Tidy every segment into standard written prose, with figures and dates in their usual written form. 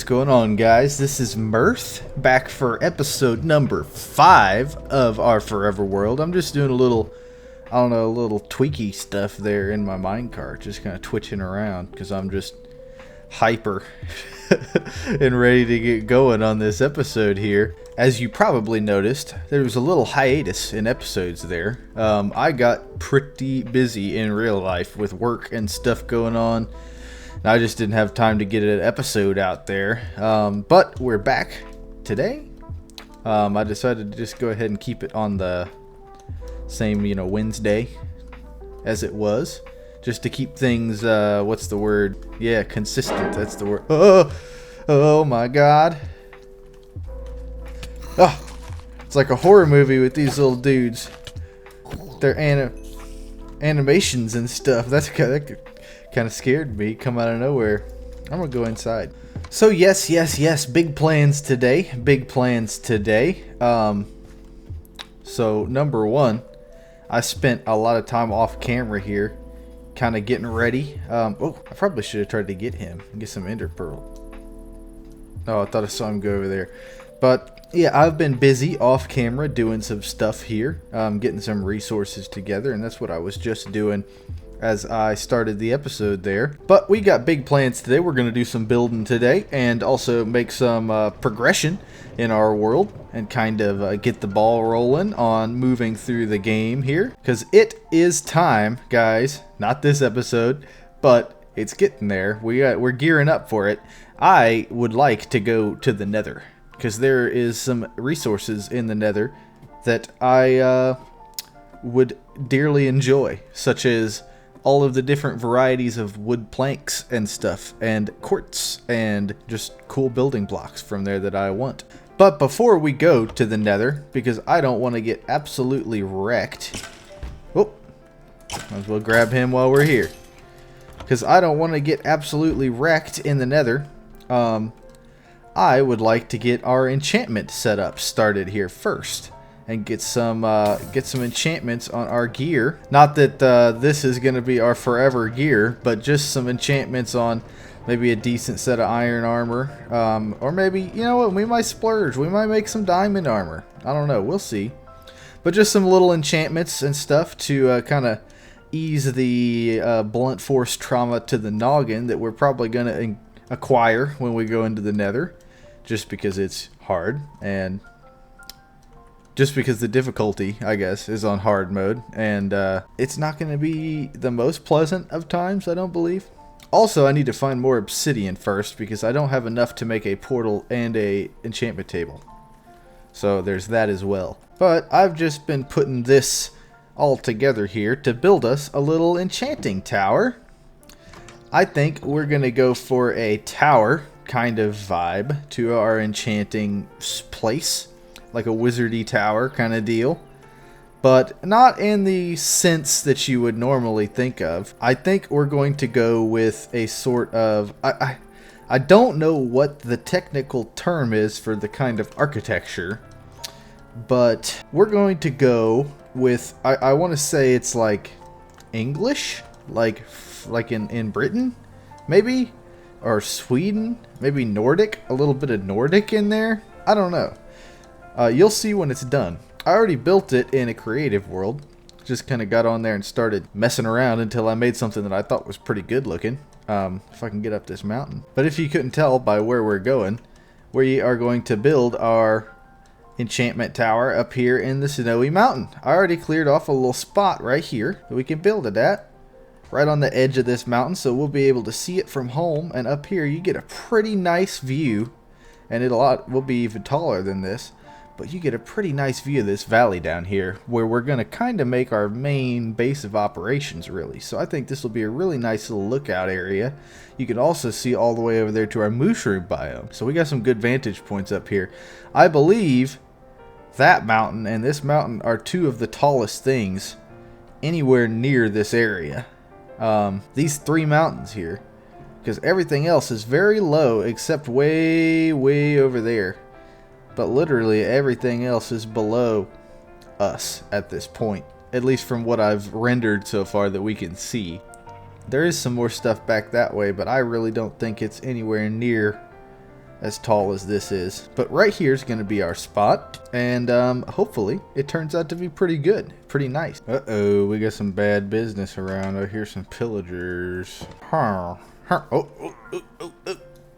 going on, guys? This is Mirth, back for episode number 5 of our Forever World. I'm just doing a little, I don't know, a little tweaky stuff there in my minecart, just kind of twitching around because I'm just hyper and ready to get going on this episode here. As you probably noticed, there was a little hiatus in episodes there. I got pretty busy in real life with work and stuff going on. I just didn't have time to get an episode out there, but we're back today. I decided to just go ahead and keep it on the same, Wednesday as it was, just to keep things, what's the word? Yeah, consistent, that's the word. Oh my god. Oh, it's like a horror movie with these little dudes. Their animations and stuff. That kind of scared me, come out of nowhere. I'm gonna go inside. So yes, big plans today. So number one, I spent a lot of time off camera here, kind of getting ready. I probably should have tried to get him and get some ender pearl. Oh, I thought I saw him go over there. But yeah, I've been busy off camera doing some stuff here, getting some resources together, and that's what I was just doing as I started the episode there. But we got big plans today. We're going to do some building today and also make some progression in our world and kind of get the ball rolling on moving through the game here, because it is time, guys. Not this episode, but it's getting there. We're gearing up for it. I would like to go to the Nether, because there is some resources in the Nether that I would dearly enjoy, such as all of the different varieties of wood planks and stuff, and quartz, and just cool building blocks from there that I want. But before we go to the Nether, because I don't want to get absolutely wrecked. Oh, might as well grab him while we're here. Because I don't want to get absolutely wrecked in the Nether. I would like to get our enchantment setup started here first, and get some enchantments on our gear. Not that this is going to be our forever gear, but just some enchantments on maybe a decent set of iron armor, or maybe, you know what, we might splurge. We might make some diamond armor. I don't know. We'll see. But just some little enchantments and stuff to kind of ease the blunt force trauma to the noggin that we're probably going to acquire when we go into the Nether, just because it's hard, and just because the difficulty, I guess, is on hard mode, and it's not going to be the most pleasant of times, I don't believe. Also, I need to find more obsidian first, because I don't have enough to make a portal and a enchantment table. So there's that as well. But I've just been putting this all together here to build us a little enchanting tower. I think we're going to go for a tower kind of vibe to our enchanting place, like a wizardy tower kind of deal, but not in the sense that you would normally think of. I think we're going to go with a sort of, I don't know what the technical term is for the kind of architecture, but we're going to go with, I want to say it's like English, like in Britain, maybe, or Sweden, maybe Nordic, a little bit of Nordic in there. I don't know. You'll see when it's done. I already built it in a creative world. Just kind of got on there and started messing around until I made something that I thought was pretty good looking. If I can get up this mountain. But if you couldn't tell by where we're going, we are going to build our enchantment tower up here in the snowy mountain. I already cleared off a little spot right here that we can build it at. Right on the edge of this mountain, so we'll be able to see it from home. And up here you get a pretty nice view, and will be even taller than this, but you get a pretty nice view of this valley down here, where we're going to kind of make our main base of operations, really. So I think this will be a really nice little lookout area. You can also see all the way over there to our mushroom biome, so we got some good vantage points up here. I believe that mountain and this mountain are two of the tallest things anywhere near this area. These three mountains here, because everything else is very low except way over there, but literally everything else is below us at this point, at least from what I've rendered so far that we can see. There is some more stuff back that way, but I really don't think it's anywhere near as tall as this is. But right here is going to be our spot, and hopefully it turns out to be pretty good, pretty nice. Uh-oh, we got some bad business around. I hear some pillagers. Oh,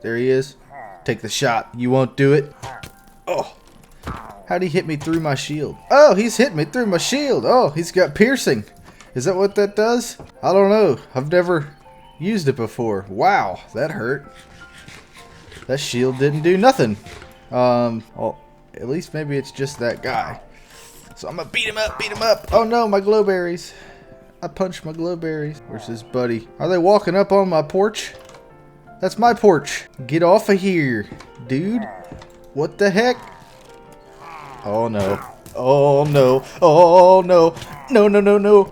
there he is. Take the shot. You won't do it. Oh, how'd he hit me through my shield? Oh, he's hit me through my shield. Oh, he's got piercing. Is that what that does? I don't know. I've never used it before. Wow, that hurt. That shield didn't do nothing. Well, at least maybe it's just that guy. So I'm gonna beat him up, beat him up. Oh no, my glowberries. I punched my glowberries. Where's his buddy? Are they walking up on my porch? That's my porch. Get off of here, dude. What the heck? Oh no. Oh no. Oh no. No, no, no, no.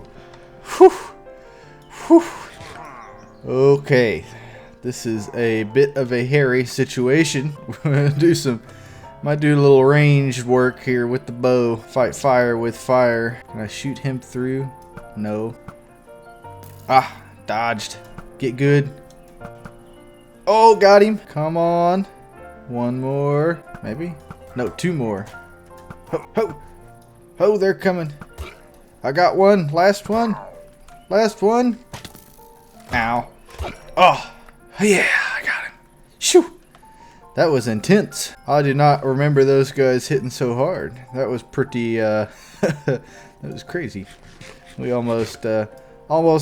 Whew. Whew. Okay. This is a bit of a hairy situation. We're gonna might do a little ranged work here with the bow. Fight fire with fire. Can I shoot him through? No. Ah, dodged. Get good. Oh, got him. Come on. One more. Maybe? No, two more. Ho, ho. Ho, they're coming. I got one. Last one. Last one. Ow. Oh, yeah, I got him. Shoo. That was intense. I do not remember those guys hitting so hard. That was pretty, that was crazy. We almost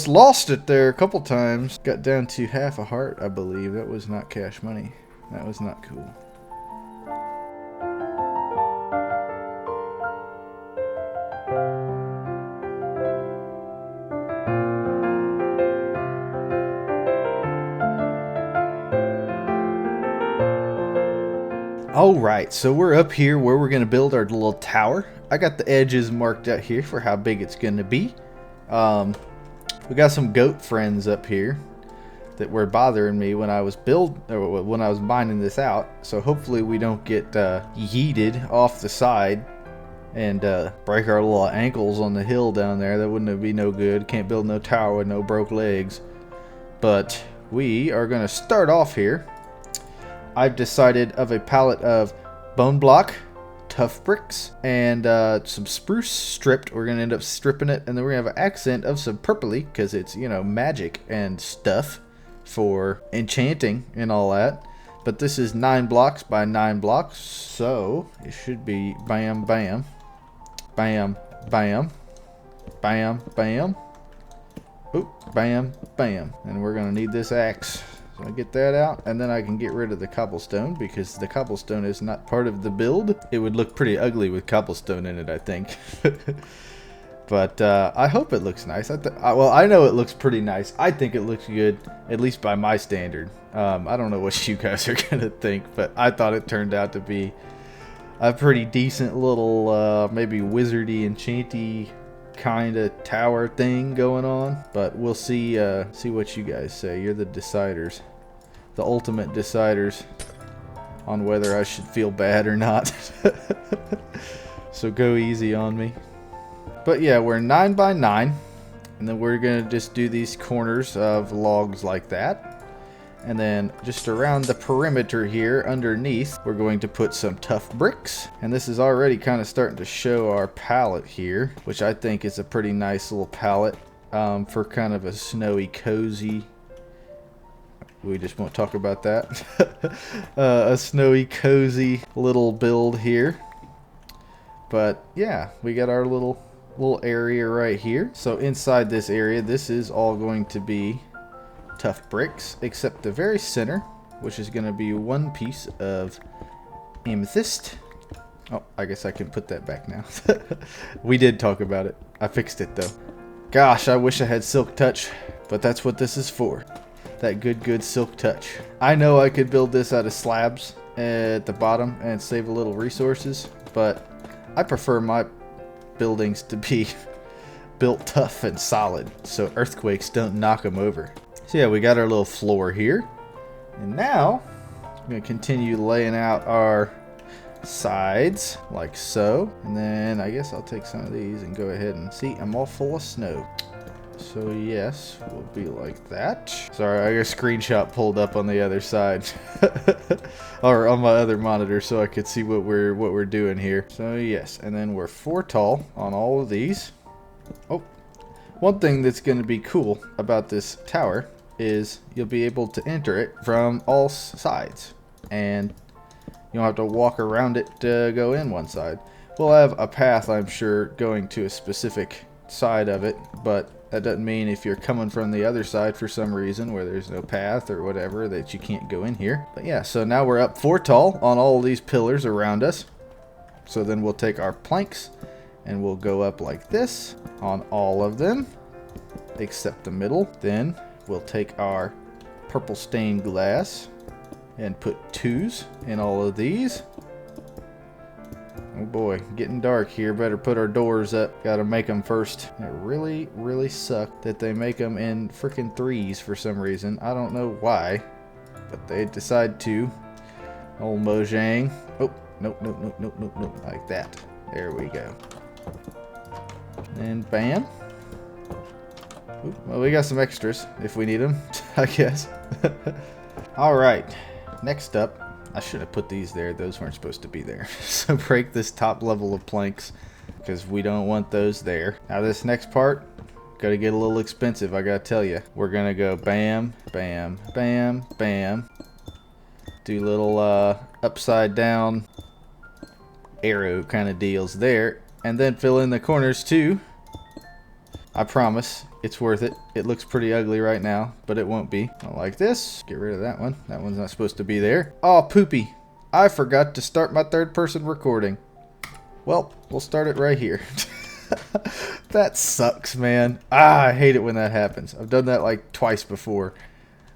lost it there a couple times. Got down to half a heart, I believe. That was not cash money. That was not cool. Alright, so we're up here where we're going to build our little tower. I got the edges marked out here for how big it's going to be. We got some goat friends up here that were bothering me when I was mining this out. So hopefully we don't get yeeted off the side and break our little ankles on the hill down there. That wouldn't be no good. Can't build no tower with no broke legs. But we are going to start off here. I've decided of a palette of bone block, tough bricks, and some spruce stripped. We're going to end up stripping it, and then we're going to have an accent of some purpley, because it's, you know, magic and stuff for enchanting and all that. But this is 9 blocks by 9 blocks, so it should be bam, bam, bam, bam, bam, bam, oop, bam, bam. And we're going to need this axe. So I get that out, and then I can get rid of the cobblestone, because the cobblestone is not part of the build. It would look pretty ugly with cobblestone in it, I think. But I hope it looks nice. Well, I know it looks pretty nice. I think it looks good, at least by my standard. I don't know what you guys are going to think, but I thought it turned out to be a pretty decent little, maybe wizardy, enchanty kind of tower thing going on. But we'll see what you guys say. You're the deciders, the ultimate deciders on whether I should feel bad or not. So go easy on me. But yeah, we're 9 by 9, and then we're gonna just do these corners of logs like that. And then just around the perimeter here underneath, we're going to put some tough bricks. And this is already kind of starting to show our palette here, which I think is a pretty nice little palette for kind of a snowy, cozy. We just won't talk about that. A snowy, cozy little build here. But yeah, we got our little area right here. So inside this area, this is all going to be tough bricks, except the very center, which is going to be one piece of amethyst. Oh, I guess I can put that back now. We did talk about it. I fixed it though. Gosh, I wish I had silk touch, but that's what this is for. That good silk touch. I know I could build this out of slabs at the bottom and save a little resources, but I prefer my buildings to be built tough and solid so earthquakes don't knock them over. So yeah, we got our little floor here, and now I'm going to continue laying out our sides like so, and then I guess I'll take some of these and go ahead and see, I'm all full of snow. So yes, we'll be like that. Sorry, I got a screenshot pulled up on the other side. Or on my other monitor so I could see what we're doing here. So yes, and then we're 4 tall on all of these. Oh, one thing that's going to be cool about this tower is you'll be able to enter it from all sides. And you don't have to walk around it to go in one side. We'll have a path, I'm sure, going to a specific side of it, but that doesn't mean if you're coming from the other side for some reason where there's no path or whatever that you can't go in here. But yeah, so now we're up 4 tall on all of these pillars around us. So then we'll take our planks and we'll go up like this on all of them except the middle. Then we'll take our purple stained glass and put 2s in all of these. Oh boy, getting dark here. Better put our doors up. Gotta make them first. It really, really sucks that they make them in freaking 3s for some reason. I don't know why, but they decide to. Old Mojang. Oh, nope, nope, nope, nope, nope, nope. Like that. There we go. And bam. Oop, well, we got some extras if we need them, I guess. Alright, next up. I should have put these there. Those weren't supposed to be there. So break this top level of planks because we don't want those there. Now this next part, gotta get a little expensive, I gotta tell you. We're gonna go bam, bam, bam, bam. Do little upside down arrow kind of deals there. And then fill in the corners too. I promise, it's worth it. It looks pretty ugly right now, but it won't be. Not like this. Get rid of that one. That one's not supposed to be there. Oh, poopy. I forgot to start my 3rd person recording. Well, we'll start it right here. That sucks, man. I hate it when that happens. I've done that like twice before.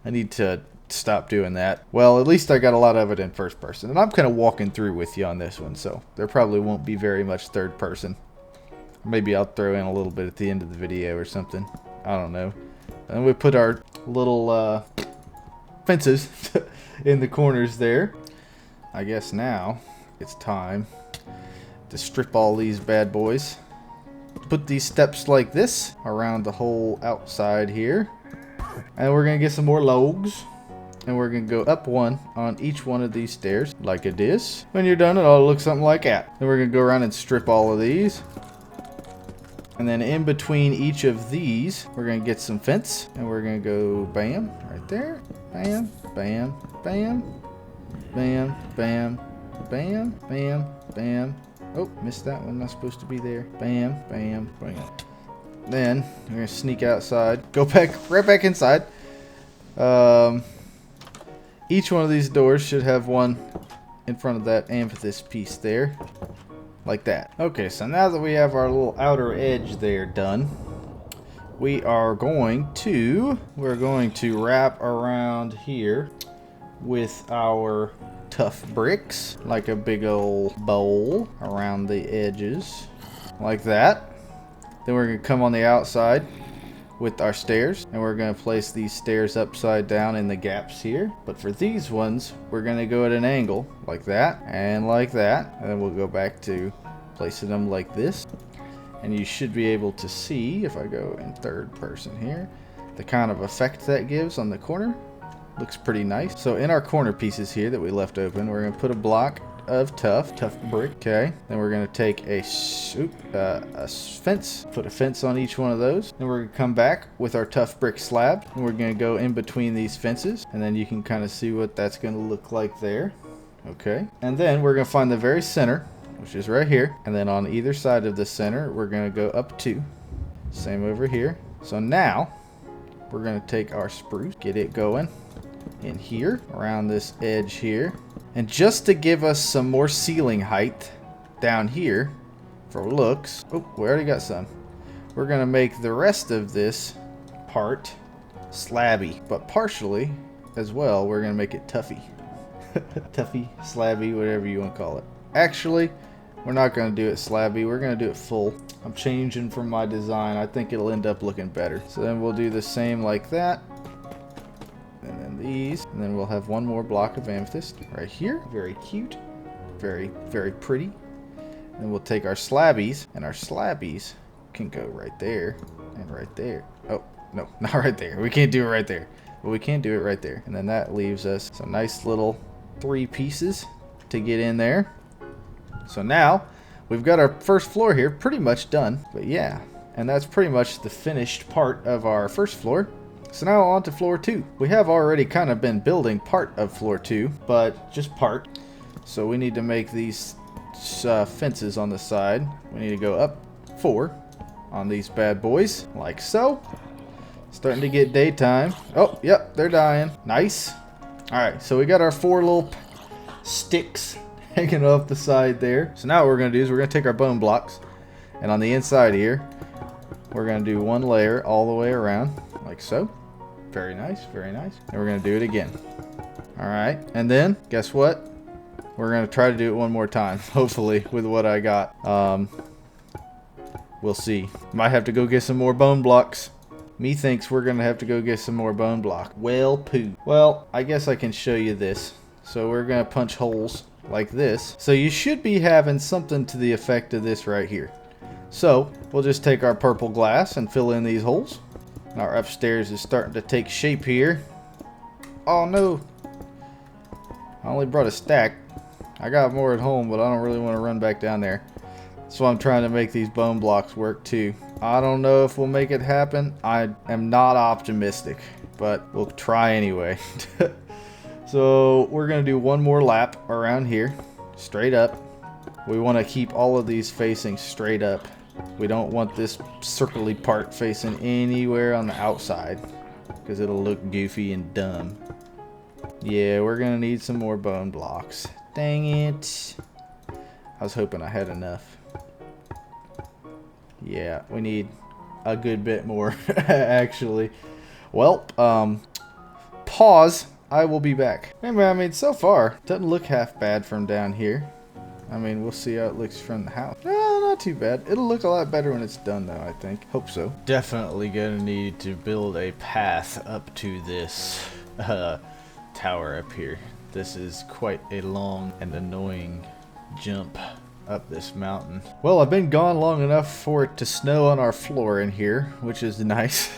I need to stop doing that. Well, at least I got a lot of it in 1st person. And I'm kind of walking through with you on this one, so there probably won't be very much 3rd person. Maybe I'll throw in a little bit at the end of the video or something. I don't know. And we put our little fences in the corners there. I guess now it's time to strip all these bad boys. Put these steps like this around the whole outside here. And we're going to get some more logs. And we're going to go up 1 on each one of these stairs like it is. When you're done, it'll look something like that. Then we're going to go around and strip all of these. And then in between each of these, we're going to get some fence. And we're going to go bam, right there. Bam, bam, bam, bam, bam, bam, bam, bam. Oh, missed that one. Not supposed to be there. Bam, bam, bam. Then we're going to sneak outside. Go back, right back inside. Each one of these doors should have one in front of that amethyst piece there. Like that. Okay, so now that we have our little outer edge there done, we're going to wrap around here with our tough bricks, like a big old bowl around the edges, like that. Then we're going to come on the outside with our stairs, and we're going to place these stairs upside down in the gaps here. But for these ones, we're going to go at an angle like that and like that, and then we'll go back to placing them like this. And you should be able to see, if I go in 3rd person here, the kind of effect that gives on the corner. Looks pretty nice. So in our corner pieces here that we left open, we're going to put a block of tough brick. Okay. Then we're going to take a fence, put a fence on each one of those. Then we're going to come back with our tough brick slab, and we're going to go in between these fences, and then you can kind of see what that's going to look like there. Okay. And then we're going to find the very center, which is right here. And then on either side of the center, we're going to go up 2. Same over here. So now we're going to take our spruce, get it going in here around this edge here. And just to give us some more ceiling height down here for looks, oh, we already got some. We're going to make the rest of this part slabby, but partially as well, we're going to make it tuffy. Tuffy, slabby, whatever you want to call it. Actually, we're not going to do it slabby. We're going to do it full. I'm changing from my design. I think it'll end up looking better. So then we'll do the same like that. And then these. And then we'll have one more block of amethyst right here. Very cute. Very, very pretty. And then we'll take our slabbies. And our slabbies can go right there. And right there. Oh, no, not right there. We can't do it right there. But we can do it right there. And then that leaves us some nice little 3 pieces to get in there. So now we've got our first floor here pretty much done. But yeah, and that's pretty much the finished part of our first floor. So now on to floor 2. We have already kind of been building part of floor 2, but just part. So we need to make these fences on the side. We need to go up 4 on these bad boys, like so. Starting to get daytime. Oh, yep, they're dying. Nice. Alright, so we got our 4 little sticks hanging off the side there. So now what we're going to do is we're going to take our bone blocks, and on the inside here, we're going to do 1 layer all the way around, like so. Very nice, very nice. And we're going to do it again. Alright, and then, guess what? We're going to try to do it one more time, hopefully, with what I got. We'll see. Might have to go get some more bone blocks. Me thinks we're going to have to go get some more bone block. Well, poo. Well, I guess I can show you this. So we're going to punch holes like this. So you should be having something to the effect of this right here. So we'll just take our purple glass and fill in these holes. Our upstairs is starting to take shape here. Oh no. I only brought a stack. I got more at home, but I don't really want to run back down there. So I'm trying to make these bone blocks work too. I don't know if we'll make it happen. I am not optimistic, but we'll try anyway. So we're going to do one more lap around here, straight up. We want to keep all of these facing straight up. We don't want this circly part facing anywhere on the outside, because it'll look goofy and dumb. Yeah, we're going to need some more bone blocks. Dang it. I was hoping I had enough. Yeah, we need a good bit more, actually. Well, pause. I will be back. Anyway, I mean, so far, doesn't look half bad from down here. I mean, we'll see how it looks from the house. No, not too bad. It'll look a lot better when it's done, though, I think. Hope so. Definitely gonna need to build a path up to this tower up here. This is quite a long and annoying jump up this mountain. Well, I've been gone long enough for it to snow on our floor in here, which is nice.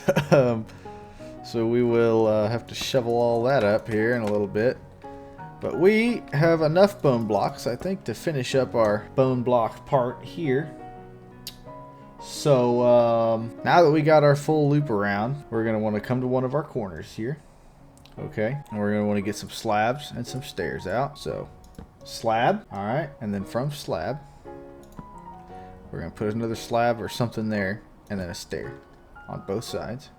So we will have to shovel all that up here in a little bit. But we have enough bone blocks, I think, to finish up our bone block part here. So now that we got our full loop around, we're going to want to come to one of our corners here. Okay, and we're going to want to get some slabs and some stairs out. So slab, all right, and then from slab, we're going to put another slab or something there, and then a stair on both sides.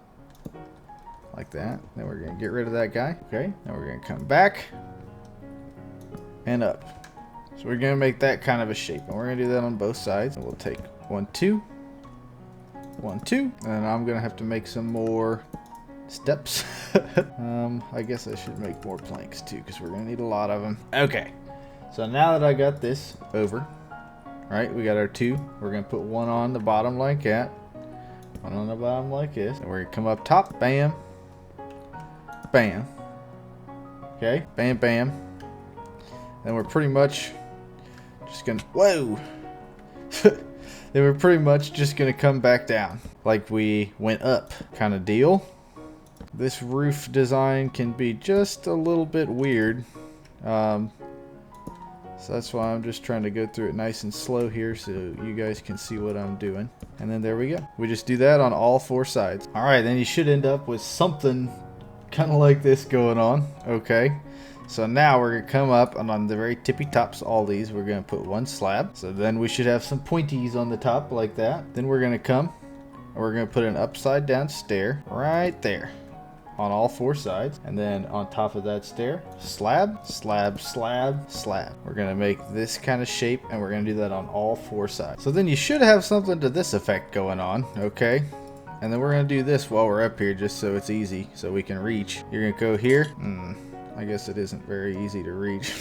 Like that. Then we're going to get rid of that guy. Okay, then we're going to come back and up. So we're going to make that kind of a shape, and we're going to do that on both sides. And we'll take 1, 2, 1, 2, and I'm going to have to make some more steps. I guess I should make more planks too, because we're going to need a lot of them. Okay, so now that I got this over, right, we got our 2. We're going to put 1 on the bottom like that, 1 on the bottom like this, and we're going to come up top, bam, bam, okay, bam, bam. Then we're pretty much just gonna, whoa! Then we're pretty much just gonna come back down like we went up kind of deal. This roof design can be just a little bit weird. So that's why I'm just trying to go through it nice and slow here so you guys can see what I'm doing. And then there we go. We just do that on all 4 sides. Alright, then you should end up with something kind of like this going on. Okay. So now we're going to come up, and on the very tippy tops, all these, we're going to put 1 slab. So then we should have some pointies on the top like that. Then we're going to come, and we're going to put an upside down stair right there on all 4 sides. And then on top of that stair, slab, slab, slab, slab. We're going to make this kind of shape, and we're going to do that on all 4 sides. So then you should have something to this effect going on, okay? And then we're going to do this while we're up here just so it's easy, so we can reach. You're going to go here. I guess it isn't very easy to reach.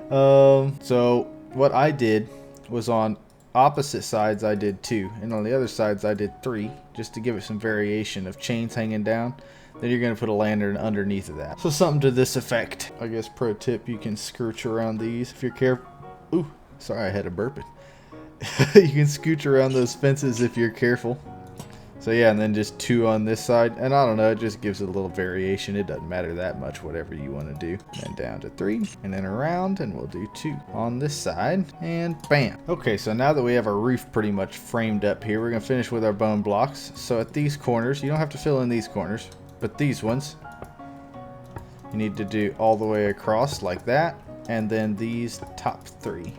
So what I did was on opposite sides I did 2, and on the other sides I did 3, just to give it some variation of chains hanging down. Then you're going to put a lantern underneath of that. So something to this effect. I guess pro tip, you can scooch around these if you're careful. Ooh, sorry, I had a burping. You can scooch around those fences if you're careful. So yeah, and then just 2 on this side. And I don't know, it just gives it a little variation. It doesn't matter that much, whatever you want to do. And then down to 3, and then around, and we'll do 2 on this side, and bam. Okay, so now that we have our roof pretty much framed up here, we're gonna finish with our bone blocks. So at these corners, you don't have to fill in these corners, but these ones, you need to do all the way across like that, and then these top 3.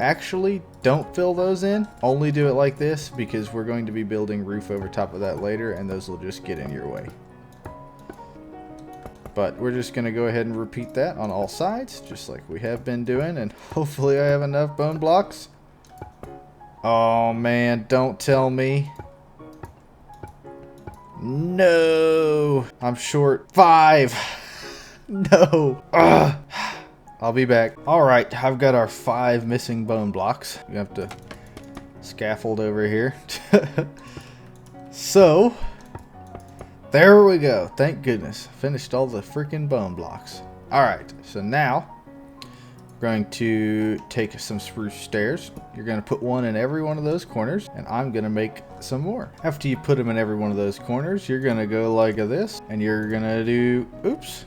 Actually, don't fill those in. Only do it like this because we're going to be building roof over top of that later, and those will just get in your way. But we're just going to go ahead and repeat that on all sides, just like we have been doing, and hopefully I have enough bone blocks. Oh man, don't tell me. No, I'm short 5. No. Ugh. I'll be back. Alright, I've got our 5 missing bone blocks. You have to scaffold over here. So, there we go. Thank goodness. Finished all the freaking bone blocks. Alright, so now, we're going to take some spruce stairs. You're going to put 1 in every one of those corners, and I'm going to make some more. After you put them in every one of those corners, you're going to go like this, and you're going to do, oops.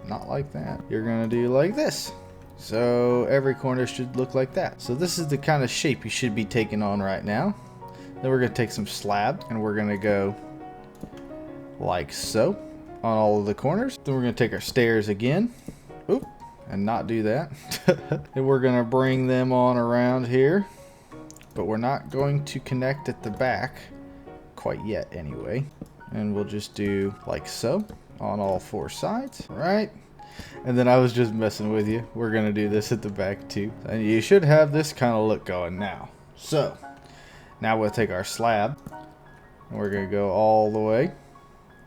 Not like that. You're gonna do like this. So every corner should look like that. So this is the kind of shape you should be taking on right now. Then we're gonna take some slab and we're gonna go like so on all of the corners. Then we're gonna take our stairs again. Oop, and not do that. Then we're gonna bring them on around here, but we're not going to connect at the back quite yet anyway. And we'll just do like so on all 4 sides, right? And then I was just messing with you. We're gonna do this at the back too, and you should have this kind of look going now. So now we'll take our slab and we're gonna go all the way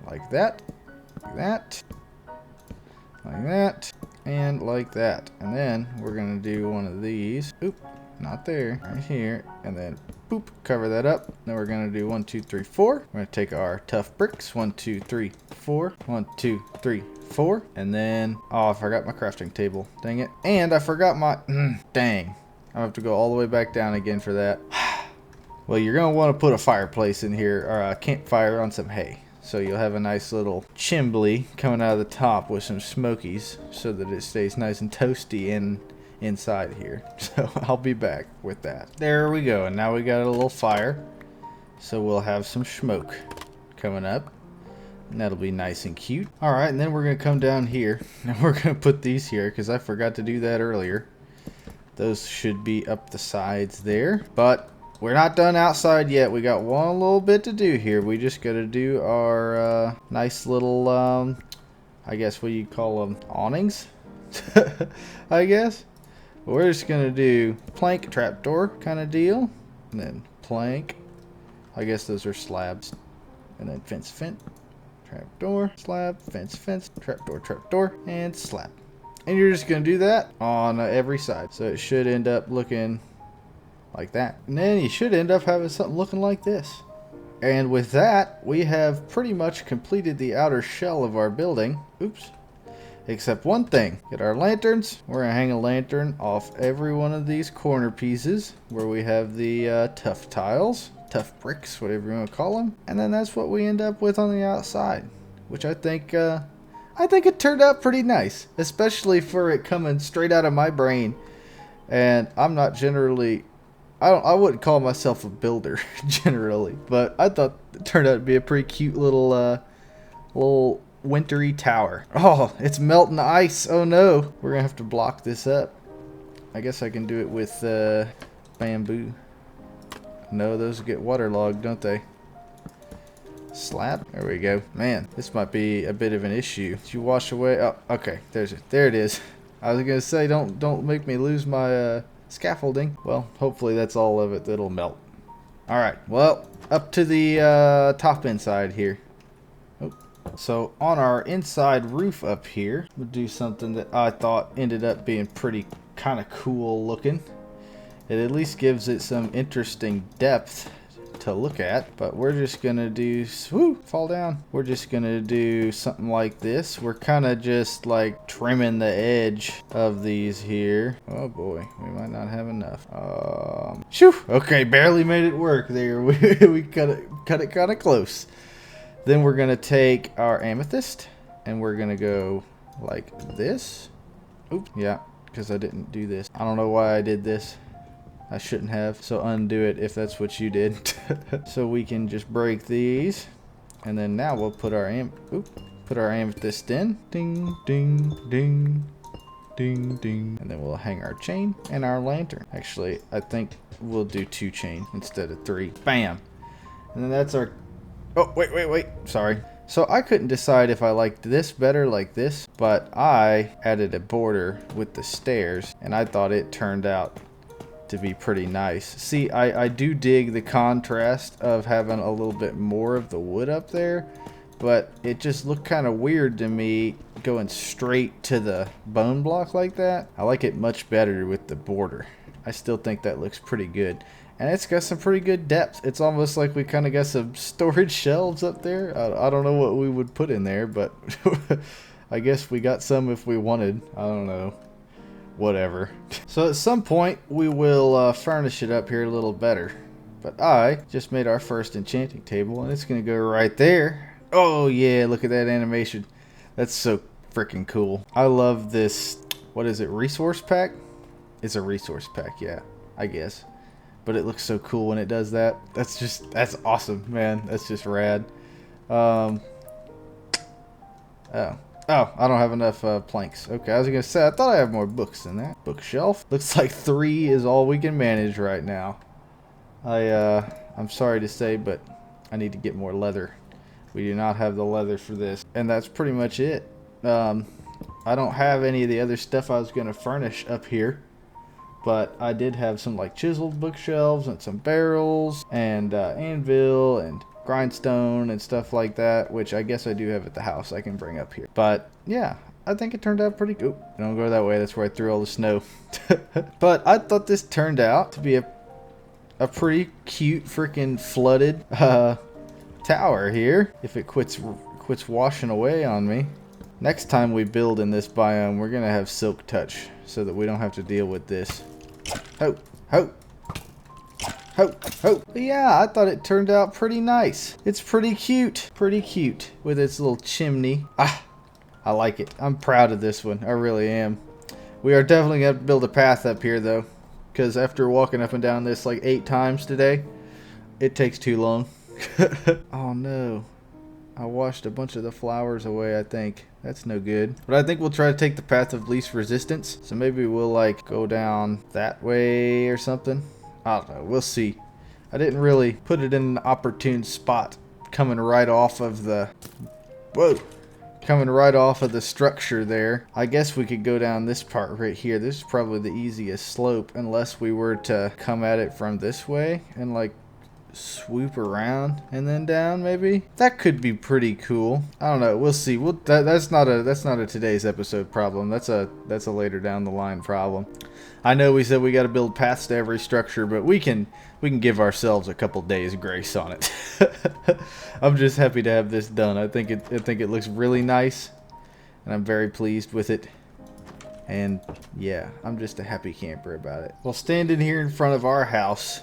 like that, like that, like that, and like that. And then we're gonna do one of these. Oop, not there, right here, and then boop, cover that up. Then we're gonna do 1, 2, 3, 4. We're gonna take our tough bricks. 1, 2, 3, 4. 1, 2, 3, 4. And then, oh, I forgot my crafting table. Dang it. And I forgot my, dang. I have to go all the way back down again for that. Well, you're gonna want to put a fireplace in here, or a campfire on some hay. So you'll have a nice little chimbley coming out of the top with some smokies so that it stays nice and toasty and inside here. So I'll be back with that. There we go, and now we got a little fire, so we'll have some smoke coming up, and that'll be nice and cute. All right, and then we're gonna come down here and we're gonna put these here because I forgot to do that earlier. Those should be up the sides there, but we're not done outside yet. We got one little bit to do here. We just gotta do our nice little I guess what you call them, awnings. I guess we're just gonna do plank trapdoor kind of deal, and then plank, I guess those are slabs, and then fence, trapdoor, slab, fence, trapdoor, and slab. And you're just gonna do that on every side, so it should end up looking like that, and then you should end up having something looking like this. And with that, we have pretty much completed the outer shell of our building. Oops. Except one thing. Get our lanterns. We're going to hang a lantern off every one of these corner pieces where we have the tough tiles, tough bricks, whatever you want to call them. And then that's what we end up with on the outside, which I think it turned out pretty nice, especially for it coming straight out of my brain. And I'm not generally, I wouldn't call myself a builder generally, but I thought it turned out to be a pretty cute little wintry tower. Oh, it's melting ice. Oh no. We're gonna have to block this up. I guess I can do it with bamboo. No, those get waterlogged, don't they? Slab. There we go. Man, this might be a bit of an issue. Did you wash away? Oh, okay. There it is. I was gonna say, don't make me lose my scaffolding. Well, hopefully that's all of it that'll melt. All right. Well, up to the top inside here. So on our inside roof up here, we'll do something that I thought ended up being pretty kind of cool looking. It at least gives it some interesting depth to look at, but we're just gonna do, whoo, fall down. We're just gonna do something like this. We're kind of just like trimming the edge of these here. Oh boy, we might not have enough. Shoo, okay, barely made it work there. We cut it kind of close. Then we're gonna take our amethyst and we're gonna go like this. Oops, yeah, because I didn't do this. I don't know why I did this. I shouldn't have, so undo it if that's what you did. So we can just break these, and then now we'll put our amethyst in. Ding, ding, ding, ding, ding. And then we'll hang our chain and our lantern. Actually, I think we'll do 2 chain instead of 3. Bam! And then that's our... Oh, wait. Sorry. So I couldn't decide if I liked this better like this, but I added a border with the stairs, and I thought it turned out to be pretty nice. See, I do dig the contrast of having a little bit more of the wood up there, but it just looked kind of weird to me going straight to the bone block like that. I like it much better with the border. I still think that looks pretty good, and it's got some pretty good depth. It's almost like we kind of got some storage shelves up there. I don't know what we would put in there, but I guess we got some if we wanted. I don't know. Whatever. So at some point we will furnish it up here a little better, but I just made our first enchanting table and it's gonna go right there. Oh yeah, look at that animation. That's so freaking cool. I love this. What is it, resource pack? It's a resource pack, yeah, I guess, but it looks so cool when it does that. That's awesome, man. That's just rad. Oh, I don't have enough planks. Okay, I was gonna say, I thought I had more books than that. Bookshelf. Looks like 3 is all we can manage right now. I'm sorry to say, but I need to get more leather. We do not have the leather for this. And that's pretty much it. I don't have any of the other stuff I was gonna furnish up here, but I did have some like chiseled bookshelves and some barrels and anvil and grindstone and stuff like that, which I guess I do have at the house I can bring up here. But yeah, I think it turned out pretty good. Don't go that way, that's where I threw all the snow. But I thought this turned out to be a pretty cute freaking flooded tower here, if it quits washing away on me. Next time we build in this biome, we're gonna have silk touch so that we don't have to deal with this. Ho, ho. Ho, ho. But yeah, I thought it turned out pretty nice. It's pretty cute with its little chimney. I like it. I'm proud of this one. I really am. We are definitely going to build a path up here though, because after walking up and down this like 8 times today, it takes too long. Oh no. I washed a bunch of the flowers away, I think. That's no good. But I think we'll try to take the path of least resistance. So maybe we'll like go down that way or something. I don't know. We'll see. I didn't really put it in an opportune spot coming right off of the... Whoa! Coming right off of the structure there. I guess we could go down this part right here. This is probably the easiest slope unless we were to come at it from this way and like swoop around and then down maybe. That could be pretty cool. I don't know. We'll see. That's not a today's episode problem. That's a later down the line problem. I know we said we got to build paths to every structure, but we can give ourselves a couple days grace on it. I'm just happy to have this done. I think it looks really nice, and I'm very pleased with it. And yeah, I'm just a happy camper about it. Well, standing here in front of our house,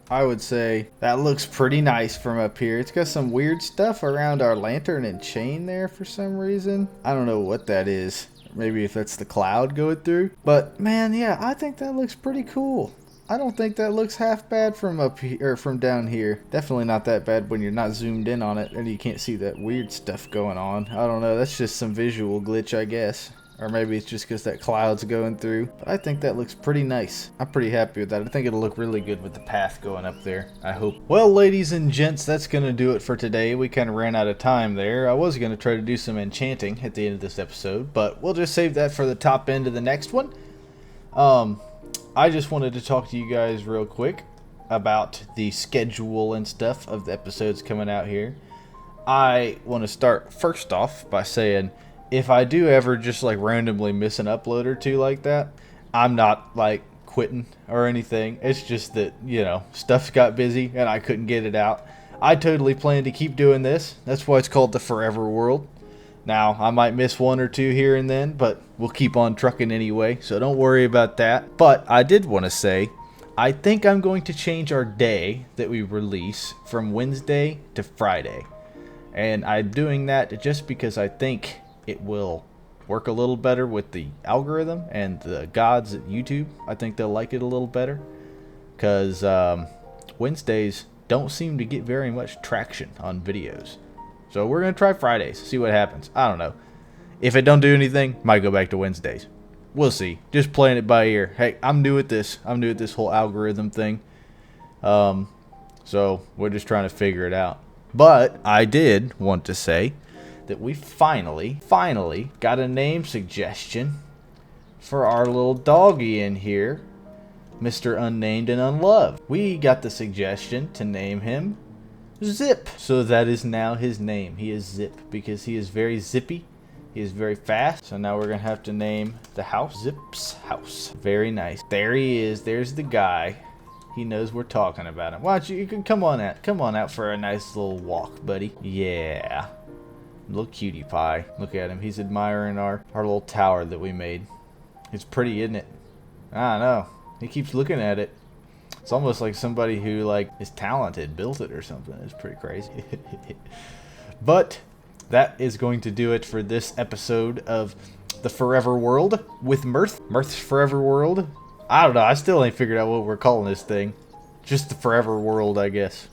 I would say that looks pretty nice from up here. It's got some weird stuff around our lantern and chain there for some reason. I don't know what that is. Maybe if that's the cloud going through. But man, yeah, I think that looks pretty cool. I don't think that looks half bad from up here or from down here. Definitely not that bad when you're not zoomed in on it and you can't see that weird stuff going on. I don't know. That's just some visual glitch, I guess. Or maybe it's just because that cloud's going through. But I think that looks pretty nice. I'm pretty happy with that. I think it'll look really good with the path going up there, I hope. Well, ladies and gents, that's going to do it for today. We kind of ran out of time there. I was going to try to do some enchanting at the end of this episode, but we'll just save that for the top end of the next one. I just wanted to talk to you guys real quick about the schedule and stuff of the episodes coming out here. I want to start first off by saying, if I do ever just like randomly miss an upload or two like that, I'm not like quitting or anything. It's just that, you know, stuff got busy and I couldn't get it out. I totally plan to keep doing this. That's why it's called the Forever World. Now, I might miss one or two here and then, but we'll keep on trucking anyway, so don't worry about that. But I did want to say, I think I'm going to change our day that we release from Wednesday to Friday. And I'm doing that just because I think it will work a little better with the algorithm and the gods at YouTube. I think they'll like it a little better because Wednesdays don't seem to get very much traction on videos. So we're going to try Fridays, see what happens. I don't know. If it don't do anything, might go back to Wednesdays. We'll see. Just playing it by ear. Hey, I'm new at this. I'm new at this whole algorithm thing. So we're just trying to figure it out. But I did want to say that we finally got a name suggestion for our little doggy in here, Mr. Unnamed and Unloved. We got the suggestion to name him Zip. So that is now his name. He is Zip because he is very zippy. He is very fast. So now we're going to have to name the house Zip's house. Very nice. There he is. There's the guy. He knows we're talking about him. Why don't you can come on out. Come on out for a nice little walk, buddy. Yeah. Little cutie pie. Look at him. He's admiring our little tower that we made. It's pretty, isn't it? I don't know. He keeps looking at it. It's almost like somebody who is talented built it or something. It's pretty crazy. But that is going to do it for this episode of the Forever World with Mirth. Mirth's Forever World. I don't know. I still ain't figured out what we're calling this thing. Just the Forever World, I guess.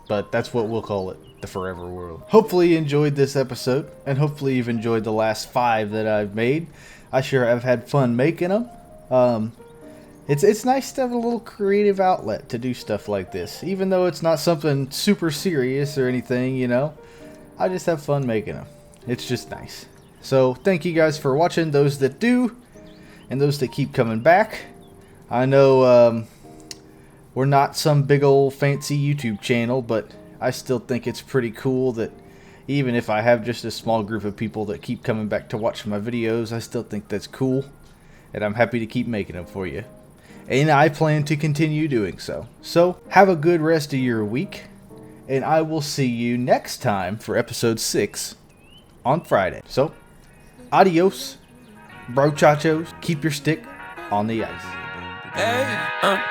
But that's what we'll call it. The Forever World. Hopefully you enjoyed this episode. And hopefully you've enjoyed the last 5 that I've made. I sure have had fun making them. It's nice to have a little creative outlet to do stuff like this. Even though it's not something super serious or anything, you know. I just have fun making them. It's just nice. So thank you guys for watching, those that do. And those that keep coming back. I know we're not some big old fancy YouTube channel, but I still think it's pretty cool that even if I have just a small group of people that keep coming back to watch my videos, I still think that's cool. And I'm happy to keep making them for you. And I plan to continue doing so. So, have a good rest of your week. And I will see you next time for episode 6 on Friday. So, adios, brochachos. Keep your stick on the ice. Hey,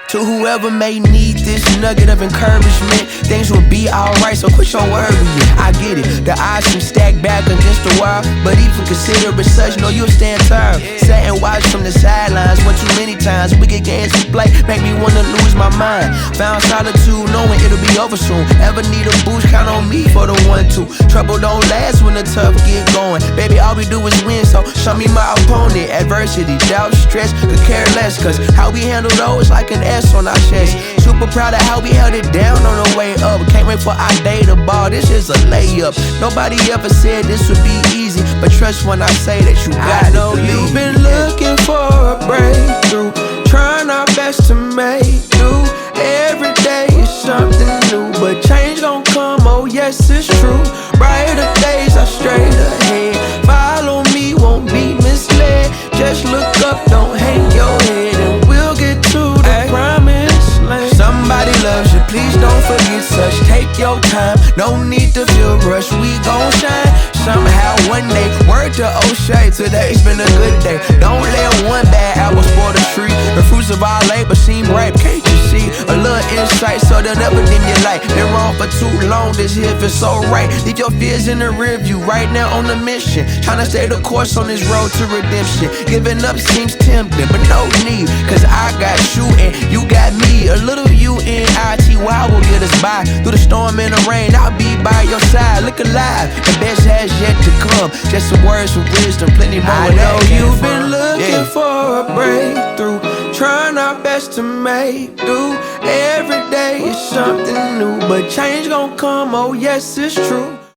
to whoever may need this nugget of encouragement, things will be alright, so quit your worrying. I get it, the odds seem stacked back against the wall, but even consider it such, know you'll stand tall. Sat and watch from the sidelines one too many times. Wicked games to play make me wanna lose my mind. Found solitude knowing it'll be over soon. Ever need a boost, count on me for the 1-2. Trouble don't last when the tough get going. Baby, all we do is win, so show me my opponent. Adversity, doubt, stress, could care less, cause how we handle those like an S on our chest. Super proud of how we held it down on the way up. Can't wait for our day to ball, this is a layup. Nobody ever said this would be easy, but trust when I say that you got it. I know you've been looking for a breakthrough, trying our best to make do. Every day is something new, but change gon' come, oh yes it's true. Brighter days are straight ahead. Follow me, won't be misled. Just look up, don't hang your head, and we'll get to the promised land. Somebody loves you, please don't forget such. Take your time, no need to feel rushed. We gon' shine somehow one day. Word to O'Shea, today's been a good day. Don't let one bad apple spoil the tree. The fruits of our labor seem ripe, can't you see? A little insight so they'll never dim your light. Been wrong for too long, this here feels so right. Leave your fears in the rear view, right now on a mission. Tryna stay the course on this road to redemption. Giving up seems tempting, but no need, cause I got you and you got me. A little UNITY will get us by. Through the storm and the rain, I'll be by your side. Look alive, the best has yet to come. Just some words of wisdom, plenty more. I know you've been looking for a breakthrough, trying our best to make do. Every day is something new, but change gon' come, oh yes it's true.